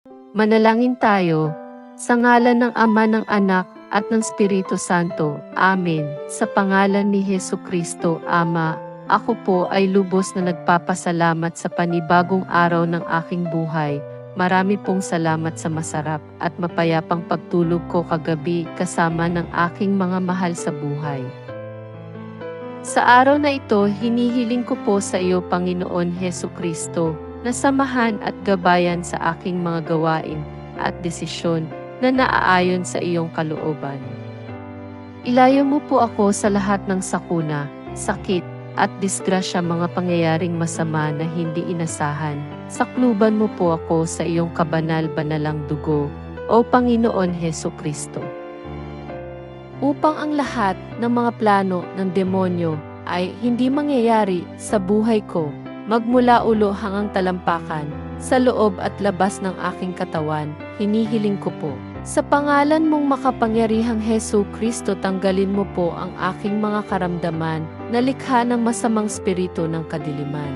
Manalangin tayo. Sa ngalan ng Ama, ng Anak, at ng Espiritu Santo. Amen. Sa pangalan ni Hesukristo, Ama, ako po ay lubos na nagpapasalamat sa panibagong araw ng aking buhay. Marami pong salamat sa masarap at mapayapang pagtulog ko kagabi kasama ng aking mga mahal sa buhay. Sa araw na ito, hinihiling ko po sa iyo, Panginoon Hesukristo, na samahan at gabayan sa aking mga gawain at desisyon na naaayon sa iyong kalooban. Ilayo mo po ako sa lahat ng sakuna, sakit, at disgrasya, mga pangyayaring masama na hindi inasahan. Sakluban mo po ako sa iyong kabanal-banalang dugo, o Panginoon Hesukristo. Upang ang lahat ng mga plano ng demonyo ay hindi mangyayari sa buhay ko, magmula ulo hanggang talampakan, sa loob at labas ng aking katawan, hinihiling ko po. Sa pangalan mong makapangyarihang Hesukristo, tanggalin mo po ang aking mga karamdaman na likha ng masamang spirito ng kadiliman.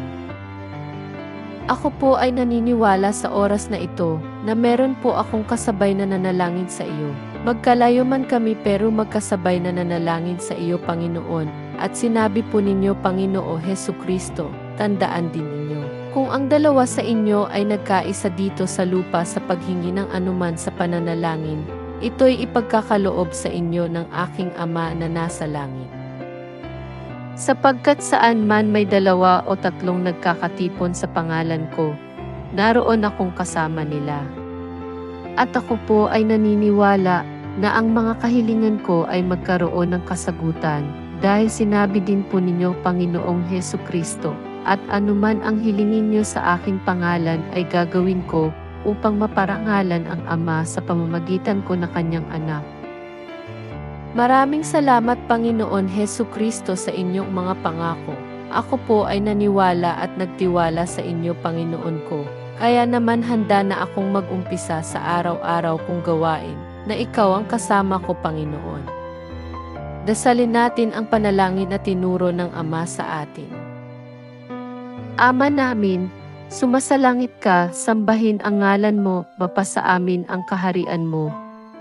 Ako po ay naniniwala sa oras na ito na meron po akong kasabay na nanalangin sa iyo. Magkalayo man kami pero magkasabay na nanalangin sa iyo, Panginoon, at sinabi po ninyo, Panginoon Hesukristo, tandaan din ninyo. Kung ang dalawa sa inyo ay nagkaisa dito sa lupa sa paghingi ng anuman sa pananalangin, ito'y ipagkakaloob sa inyo ng aking Ama na nasa langit. Sapagkat saan man may dalawa o tatlong nagkakatipon sa pangalan ko, naroon akong kasama nila. At ako po ay naniniwala na ang mga kahilingan ko ay magkaroon ng kasagutan, dahil sinabi din po ninyo, Panginoong Hesukristo, at anuman ang hilingin niyo sa aking pangalan ay gagawin ko upang maparangalan ang Ama sa pamamagitan ko na kanyang anak. Maraming salamat, Panginoon Hesukristo, sa inyong mga pangako. Ako po ay naniwala at nagtiwala sa inyo, Panginoon ko. Kaya naman handa na akong mag-umpisa sa araw-araw kong gawain na ikaw ang kasama ko, Panginoon. Dasalin natin ang panalangin na tinuro ng Ama sa atin. Ama namin, sumasalangit ka, sambahin ang ngalan mo, mapasa amin ang kaharian mo.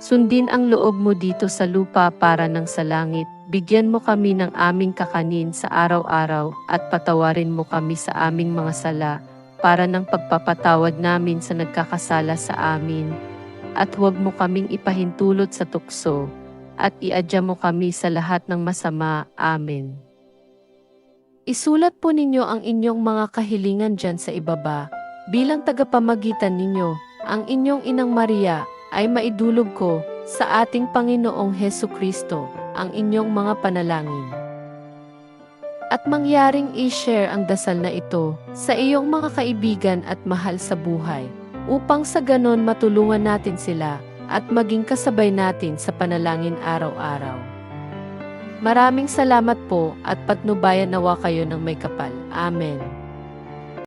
Sundin ang loob mo dito sa lupa para ng sa langit. Bigyan mo kami ng aming kakanin sa araw-araw at patawarin mo kami sa aming mga sala para ng pagpapatawad namin sa nagkakasala sa amin. At huwag mo kaming ipahintulot sa tukso at iadya mo kami sa lahat ng masama. Amen. Isulat po ninyo ang inyong mga kahilingan dyan sa ibaba. Bilang tagapamagitan ninyo, ang inyong Inang Maria ay maidulog ko sa ating Panginoong Hesukristo ang inyong mga panalangin. At mangyaring i-share ang dasal na ito sa iyong mga kaibigan at mahal sa buhay, upang sa ganon matulungan natin sila at maging kasabay natin sa panalangin araw-araw. Maraming salamat po at patnubayan nawa kayo ng may kapal. Amen.